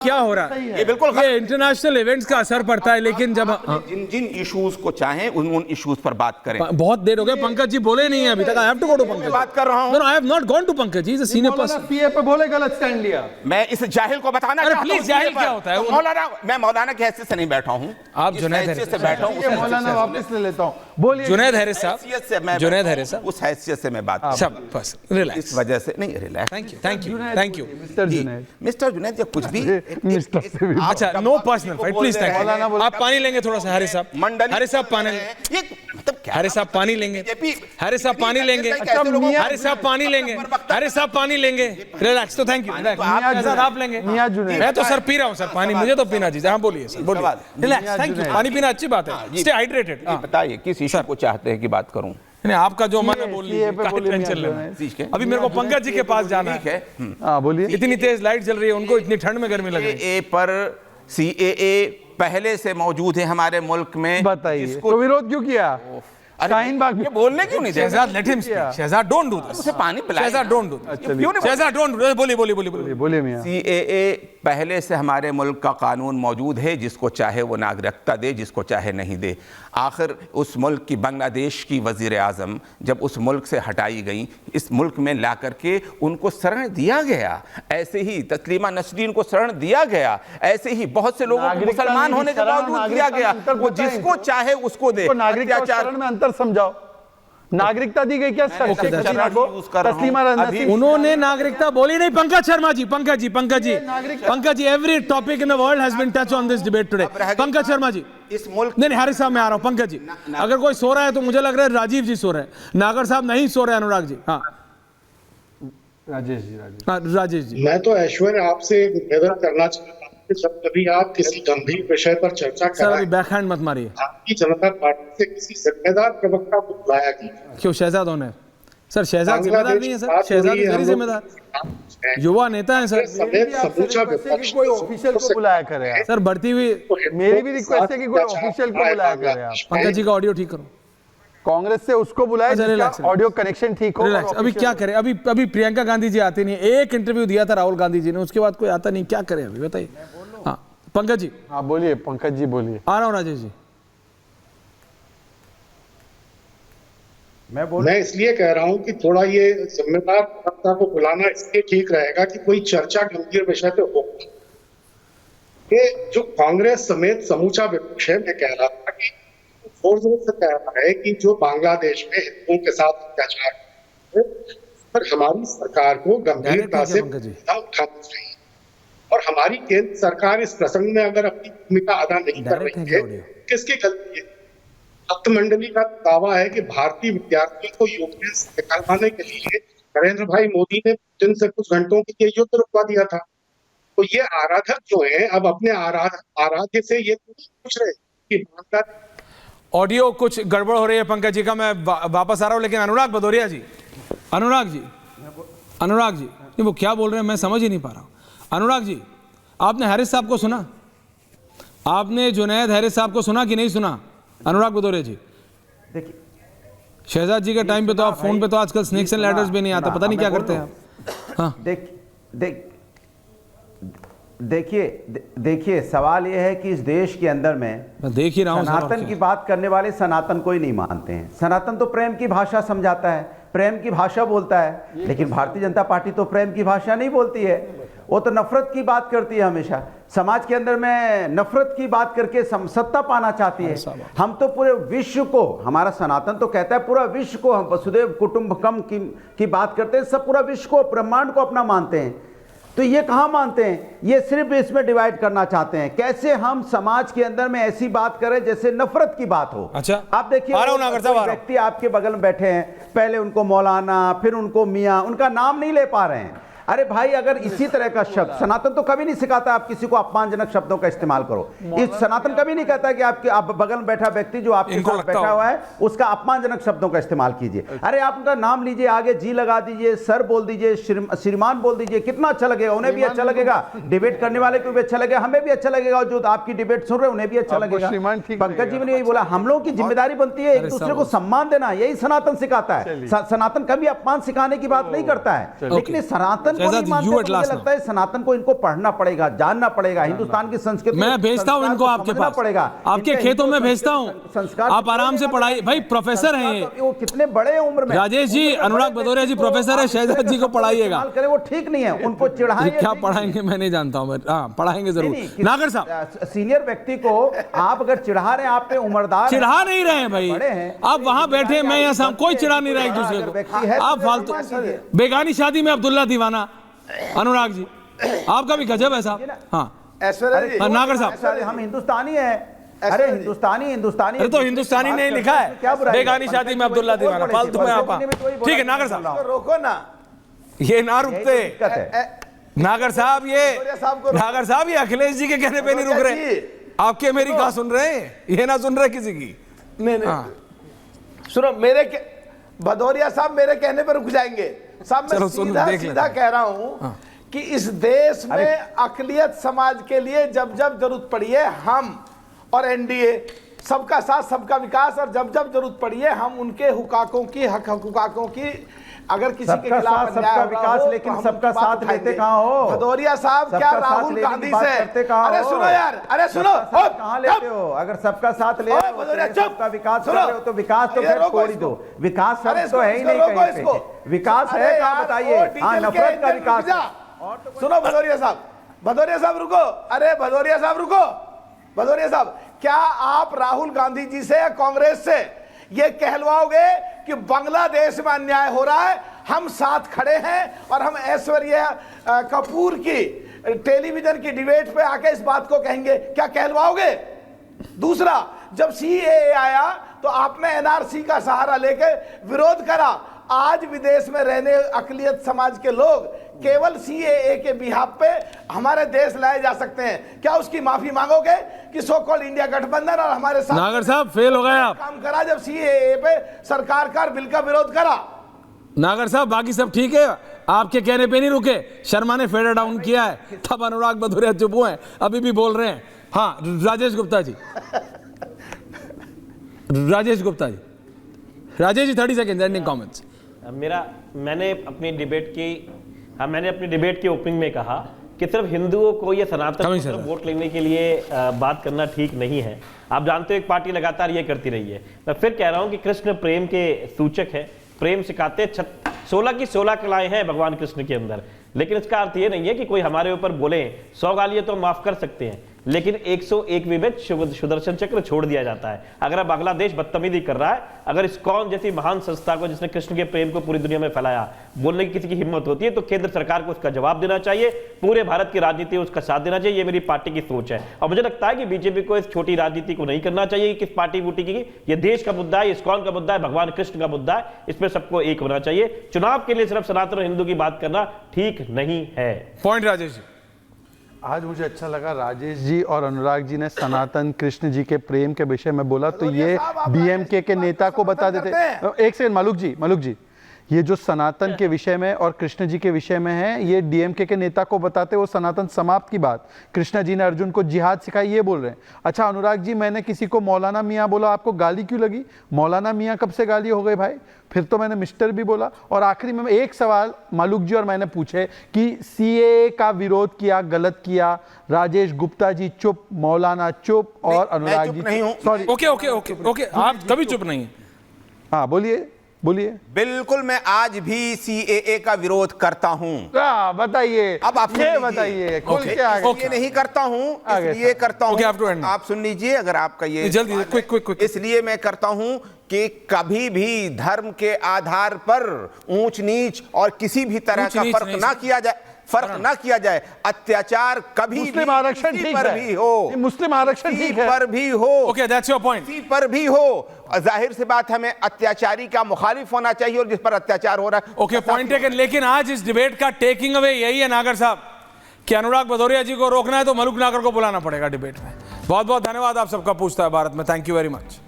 क्या हो रहा है? ये बिल्कुल ये इंटरनेशनल इवेंट्स का असर पड़ता है, लेकिन जब जिन जिन इश्यूज को चाहें उन इश्यूज पर बात करें। बहुत देर हो गया, पंकज जी बोले नहीं है अभी तक। I have to go to Pankaj. बात कर रहा हूं। No, I have not gone to Pankaj ji, is a senior person. PA पे बोले गलत स्टैंड लिया। मैं इस जाहिल को बताना अरे चाहता हूं प्लीज, जाहिल क्या होता है? मौलाना, मैं मौलाना की हैसियत से नहीं बैठा हूं, आप जुनैद हैसियत से बैठा हूं। ये मौलाना वापस ले लेता हूं। बोलिए जुनैद हैरिस साहब, हैसियत से मैं जुनैद हैरिस साहब, उस हैसियत से मैं बात कर सब बस रिलैक्स। इस वजह से नहीं, relax. Thank you, thank you, thank you. Mister Junaid, mister Junaid या कुछ भी मिस्टर से भी अच्छा, no personal fight please, thank you. आप पानी लेंगे थोड़ा सा? हैरिस साहब, मंडली हैरिस साहब पानी, ये मतलब क्या? हैरिस साहब पानी लेंगे, हैरिस साहब पानी लेंगे, हैरिस साहब पानी लेंगे, हैरिस साहब पानी लेंगे। रिलैक्स। तो थैंक यू। आप लेंगे? मियां जुनैद, मैं तो सर पी रहा हूं सर पानी, मुझे तो पीना चाहिए। हाँ बोलिए सर, बोलिए। Relax, thank you. पानी पीना अच्छी बात है, स्टे हाइड्रेटेड। बताइए किस इशू को चाहते हैं कि बात करूं? नहीं, आपका जो मन है बोल लीजिए, काहे टेंशन लेना है? अभी मेरे को पंकज जी के पास जाना ठीक है। हाँ बोलिए। इतनी तेज लाइट जल रही है, उनको इतनी ठंड में गर्मी लग रही है। सीएए पर, सीएए पहले से मौजूद है हमारे मुल्क में। बताइए तो विरोध क्यों किया? शाहीन बाग में ये बोलने क्यों नहीं दे? Shahzad, let him speak. Shahzad, don't do this. उसे पानी पिलाइए। Shahzad, don't do this. क्यों नहीं? Shahzad, don't do. बोलिए, बोलिए, बोलिए। बोलिए मियां। सीएए पहले से हमारे मुल्क का कानून मौजूद है, जिसको चाहे वो नागरिकता दे, जिसको चाहे नहीं दे। आखिर उस मुल्क की, बांग्लादेश की वज़ीर आज़म जब उस मुल्क से हटाई गई, इस मुल्क में ला करके उनको शरण दिया गया। ऐसे ही तस्लीमा नसरीन को शरण दिया गया, ऐसे ही बहुत से लोगों को मुसलमान होने के बावजूद दिया गया। वो जिसको चाहे उसको दे। नागरिकता में अंतर समझाओ। नागरिकता दी गई क्या तस्लीमा नसरीन? उन्होंने नागरिकता बोली नहीं। Pankaj Sharma ji, Pankaj ji, every topic in the world has been touch on this debate today. Pankaj Sharma ji, इस मुल्क नहीं, हारिस साहब मैं आ रहा हूं। पंकज जी, अगर कोई सो रहा है तो मुझे लग रहा है राजीव जी सो रहे हैं, नागर साहब नहीं सो रहे, अनुराग जी। हाँ राजेश जी, राजेश जी। मैं तो ऐश्वर्य आपसे निवेदन करना चाहता हूँ कि जब कभी आप किसी गंभीर विषय पर चर्चा सर अभी कराएं, बैकहैंड मत मारिए। भारतीय जनता पार्टी से किसी जिम्मेदार प्रवक्ता को बुलाया गया। क्यों शहजाद होने? सर शहजाद जिम्मेदार नहीं है सर, शहजाद वेरी जिम्मेदार युवा नेता है सर। समेत समूचा विपक्ष कोई ऑफिशियल को बुलाया करे आप। सर बढ़ती हुई, मेरी भी रिक्वेस्ट है कि कोई ऑफिशियल को बुलाया करे आप। पंकज जी का ऑडियो ठीक करो। कांग्रेस से उसको बुलाया अच्छा, रिलैक्स, जिसका ऑडियो कनेक्शन ठीक हो। रिलैक्स। अभी क्या करें? अभी प्रियंका गांधी जी आती नहीं है। एक इंटरव्यू दिया था राहुल गांधी जी ने, उसके बाद कोई आता नहीं। क्या करें अभी बताइए? हाँ पंकज जी। हाँ बोलिए पंकज जी, बोलिए। आ रहा हूँ राजेश जी। मैं इसलिए कह रहा हूं कि थोड़ा ये जिम्मेदार प्रवक्ता को बुलाना इसलिए ठीक रहेगा कि कोई चर्चा गंभीर विषय पे हो। ये जो कांग्रेस समेत समूचा विपक्ष है, मैं कह रहा था कि जोर जोर से कह रहा है कि जो बांग्लादेश में हिंदुओं के साथ अत्याचार है, पर हमारी सरकार को गंभीरता से उठाना चाहिए। और हमारी केंद्र सरकार इस प्रसंग में अगर अपनी भूमिका अदा नहीं कर रही है, किसकी गलती है? भक्त मंडली का दावा है कि भारतीय विद्यार्थियों को यूक्रेन से निकालवाने के लिए नरेंद्र भाई मोदी ने पुतिन से कुछ घंटों के लिए युद्ध रुकवा दिया था। तो ये आराधक जो है, अब अपने आराध्य से ये पूछ रहे कि ऑडियो कुछ गड़बड़ हो रही है पंकज जी का। मैं वापस आ रहा हूं, लेकिन अनुराग भदौरिया जी, अनुराग जी, ये वो क्या बोल रहे हैं मैं समझ ही नहीं पा रहा हूं। अनुराग जी, आपने हैरिस साहब को सुना? आपने जुनैद हैरिस साहब को सुना कि नहीं सुना? अनुराग भदौरिया जी, देखिए शहजाद जी के टाइम पे तो आप फोन पे तो आजकल स्नेक्स एंड लैडर्स भी नहीं आता, पता नहीं क्या करते हैं आप। हाँ देखिए सवाल यह है कि इस देश के अंदर में मैं देख ही रहा हूं, सनातन की बात करने वाले सनातन को ही नहीं मानते हैं। सनातन तो प्रेम की भाषा समझाता है, प्रेम की भाषा बोलता है, लेकिन भारतीय जनता पार्टी तो प्रेम की भाषा नहीं बोलती है, वो तो नफरत की बात करती है। हमेशा समाज के अंदर में नफरत की बात करके सत्ता पाना चाहती है। हम तो पूरे विश्व को, हमारा सनातन तो कहता है पूरा विश्व को, हम वसुदेव कुटुंबकम की बात करते हैं, सब पूरा विश्व को, ब्रह्मांड को अपना मानते हैं। तो ये कहाँ मानते हैं? ये सिर्फ इसमें डिवाइड करना चाहते हैं। कैसे हम समाज के अंदर में ऐसी बात करें जैसे नफरत की बात हो। अच्छा, आप देखिए व्यक्ति आपके बगल में बैठे हैं, पहले उनको मौलाना, फिर उनको मियाँ, उनका नाम नहीं ले पा रहे हैं। अरे भाई, अगर इसी तरह का शब्द, सनातन तो कभी नहीं सिखाता आप किसी को अपमानजनक शब्दों का इस्तेमाल करो। इस सनातन कभी नहीं कहता कि आप बगल में बैठा व्यक्ति जो आपके साथ बैठा हुआ है उसका अपमानजनक शब्दों का इस्तेमाल कीजिए। अरे आप उनका नाम लीजिए, आगे जी लगा दीजिए, सर बोल दीजिए, श्रीमान बोल दीजिए, कितना अच्छा लगेगा, उन्हें भी अच्छा लगेगा, डिबेट करने वाले को भी अच्छा लगेगा, हमें भी अच्छा लगेगा, जो आपकी डिबेट सुन रहे हैं उन्हें भी अच्छा लगेगा। पंकज जी ने यही बोला, हम लोगों की जिम्मेदारी बनती है एक दूसरे को सम्मान देना, यही सनातन सिखाता है। सनातन कभी अपमान सिखाने की बात नहीं करता है, लेकिन सनातन को नहीं मानते, you at तो last मुझे लगता है सनातन को इनको पढ़ना पड़ेगा, जानना पड़ेगा, हिंदुस्तान की संस्कृति मैं भेजता हूं इनको आपके पास, पड़ेगा, आपके खेतों में भेजता हूं, संस्कार आप आराम से पढ़ाई, भाई प्रोफेसर हैं ये, वो कितने बड़े हैं उम्र में। राजेश जी, अनुराग भदौरिया जी प्रोफेसर है, शहजाद जी को पढ़ाइएगा। करे वो ठीक नहीं है, उनको चिढ़ाएं। क्या पढ़ाएंगे मैं नहीं जानता हूँ, हाँ पढ़ाएंगे जरूर। नागर साहब, सीनियर व्यक्ति को आप अगर चिढ़ा रहे हैं, आप पे उम्रदार चिढ़ा नहीं रहे हैं भाई, आप वहां बैठे, मैं यहाँ सामने, कोई चिढ़ा नहीं रहा एक दूसरे को, आप फालतू। बेगानी शादी में अब्दुल्ला दीवाना, अनुराग जी आपका भी गजब है साहब। हाँ नागर साहब, हम हिंदुस्तानी है, अरे हिंदुस्तानी अरे तो हिंदुस्तानी नहीं लिखा है, क्या बुराई है? बेगानी शादी में अब्दुल्ला दीवाना, फालतू में आप। ठीक है नागर साहब, रोको ना, ये ना रुकते नागर साहब, ये अखिलेश जी के कहने पे नहीं रुक रहे, आपके मेरी कहा सुन रहे हैं, ये ना सुन रहे किसी की। नहीं सुनो, भदौरिया साहब मेरे कहने पर रुक जाएंगे साहब। मैं सीधा कह रहा हूं कि इस देश में अकलियत समाज के लिए जब जब जरूरत पड़ी है, हम और एनडीए, सबका साथ सबका विकास, और जब जब जरूरत पड़ी है हम उनके हुकाकों की, हक हुकाकों की, अगर किसी के खिलाफ सबका विकास, लेकिन सबका साथ लेते कहाँ हो? भदौरिया साहब क्या राहुल गांधी से, अरे सुनो यार, अरे सुनो, कहाँ लेते हो? अगर सबका साथ ले सबका विकास कर रहे हो तो विकास तो फिर छोड़ ही दो, विकास सब तो है ही नहीं कहीं पे, विकास है कहाँ बताइए? हाँ, नफरत का विकास। सुनो भदौरिया साहब रुको, अरे भदौरिया साहब रुको, भदौरिया साहब क्या आप राहुल गांधी जी से या कांग्रेस से ये कहलवाओगे कि बांग्लादेश में अन्याय हो रहा है, हम साथ खड़े हैं, और हम ऐश्वर्या कपूर की टेलीविजन की डिबेट पे आके इस बात को कहेंगे, क्या कहलवाओगे? दूसरा, जब सीएए आया तो आपने एनआरसी का सहारा लेके विरोध करा, आज विदेश में रहने अकलियत समाज के लोग केवल सीएए के बिहाफ पे हमारे देश लाए जा सकते हैं, क्या उसकी माफी मांगोगे कि सो कॉल्ड इंडिया गठबंधन और हमारे साथ नागर साहब फेल हो गए आप, काम करा जब सीएए पे सरकार का बिल का विरोध करा? नागर साहब बाकी सब ठीक है, आपके कहने पे नहीं रुके, शर्मा ने फेडर डाउन किया है, तब अनुराग भदौरिया चुप हुए हैं, अभी भी बोल रहे हैं। हाँ Rajesh Gupta ji, Rajesh ji 30 second ending comments. मैंने अपनी डिबेट की ओपनिंग में कहा कि सिर्फ हिंदुओं को या सनातन को वोट लेने के लिए बात करना ठीक नहीं है। आप जानते हो एक पार्टी लगातार ये करती रही है। मैं फिर कह रहा हूं कि कृष्ण प्रेम के सूचक है, प्रेम सिखाते 16 की 16 कलाएं हैं भगवान कृष्ण के अंदर, लेकिन इसका अर्थ ये नहीं है कि कोई हमारे ऊपर बोले 100 गालियां तो माफ कर सकते हैं, लेकिन 101 विवेक सुदर्शन चक्र छोड़ दिया जाता है। अगर बांग्लादेश बदतमीजी कर रहा है, अगर इस्कॉन जैसी महान संस्था को जिसने कृष्ण के प्रेम को पूरी दुनिया में फैलाया बोलने की किसी की हिम्मत होती है तो केंद्र सरकार को उसका जवाब देना चाहिए, पूरे भारत की राजनीति उसका साथ देना चाहिए। ये मेरी पार्टी की सोच है और मुझे लगता है कि बीजेपी को इस छोटी राजनीति को नहीं करना चाहिए किस पार्टी वोटी की। ये देश का मुद्दा है, इस्कॉन का मुद्दा है, भगवान कृष्ण का मुद्दा है, इसमें सबको एक होना चाहिए। चुनाव के लिए सिर्फ सनातन और हिंदू की बात करना ठीक नहीं है। पॉइंट राजेश जी। आज मुझे अच्छा लगा राजेश जी और अनुराग जी ने सनातन कृष्ण जी के प्रेम के विषय में बोला, तो ये डीएमके के नेता को बता देते। एक सेकंड मालूक जी ये जो सनातन के विषय में और कृष्ण जी के विषय में है, ये डीएमके के नेता को बताते वो सनातन समाप्त की बात, कृष्ण जी ने अर्जुन को जिहाद सिखाई, ये बोल रहे हैं। अच्छा अनुराग जी, मैंने किसी को मौलाना मियाँ बोला, आपको गाली क्यों लगी? मौलाना मियाँ कब से गाली हो गई भाई? फिर तो मैंने मिस्टर भी बोला। और आखिरी में एक सवाल मालूक जी और मैंने पूछे कि सीएए का विरोध किया, गलत किया, राजेश गुप्ता जी चुप, मौलाना चुप और अनुराग जी सॉरी। ओके आप कभी चुप नहीं है। हाँ बोलिए। बिल्कुल, मैं आज भी सीएए का विरोध करता हूं। बताइए, अब आप ये बताइए खुल के आगे। ये नहीं करता हूं, इसलिए करता हूं। आप सुन लीजिए, अगर आपका ये जल्दी क्विक। इसलिए मैं करता हूं कि कभी भी धर्म के आधार पर ऊंच नीच और किसी भी तरह का फर्क ना किया जाए। अत्याचार कभी मुस्लिम आरक्षण ठीक पर भी हो, मुस्लिम आरक्षण ठीक है, पर भी हो, ओके दैट्स योर पॉइंट, किसी पर भी हो, जाहिर सी बात हमें अत्याचारी का मुखालिफ होना चाहिए और जिस पर अत्याचार हो रहा है। Okay point taken. लेकिन आज इस डिबेट का टेकिंग अवे यही है नागर साहब कि अनुराग भदौरिया जी को रोकना है तो मलूक नागर को बुलाना पड़ेगा डिबेट में। बहुत बहुत धन्यवाद आप सबका पूछता है भारत में। Thank you very much.